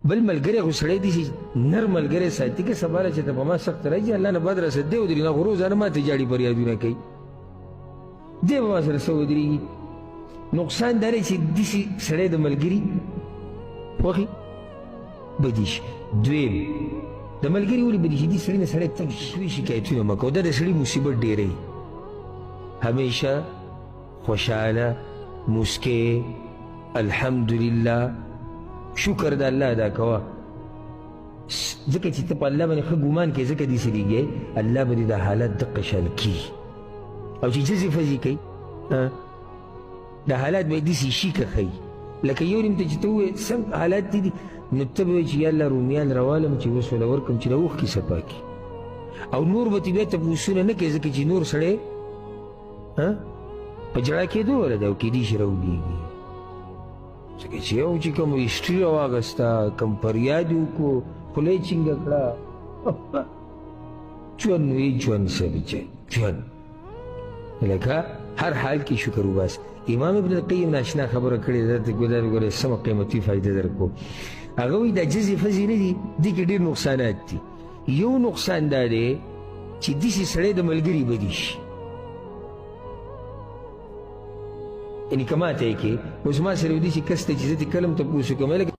بل ملګری خو سړی داسې نر ملګری ساتي که سبا له چې ته په ما سخت راځي الله نه بد راسه دی ودرېږي نه خو روزانه ماته جاړي پر یادونه کوي دی به ما سره څه ودرېږي نقصان دا دی چې داسې سړی د ملګري خوښي بدي شي دویم د ملګري ولې بدي شي دې سړي نه سړی تل سوي شکایتونه مه کوه دا د سړي مصیبت ډېروي همیشه خوشحاله مسکې الحمدلله شکر د الله ادا کوه ځکه چې ته په الله باندې ښه ګمان کوې ځکه دې سړي الله به دې دا حالت دقه شان کي او چې جزې فزې کوي دا حالات به یې داسې شي که ښیي لکه یو نیم ته چې ته ووایې سم حالات دي دي نو ته به وایې چې یا الله رومیان راوالم چې اوس وله ورکړم چې د اوښکې صفا کړي او نور به ته بیا تپوسونه نه کوې ځکه چې نور سړی په جړا کېدو وله ده او کېدای شي راولېږي ځکه چې یو چې کوم هسټري راواغسته کوم فریاد یې وکړو خوله یې چینګه کړه ژوند وی ژوند څه بچی ژوند لکه هر حال کې شکر وباس امام ابن القیم ناشنا خبره کړې ده درته ګوره سمه قیمتي فایده درکړو هغه وایي دا جزې فزې نه دي دې کې ډېر نقصانات دي یو نقصان دا دی چې داسې سړی د ملګري بدي شي یعنې که ماته یې کې اوس ما سره یو داسې کس دی چې زه ترې کله هم تپوس وکړم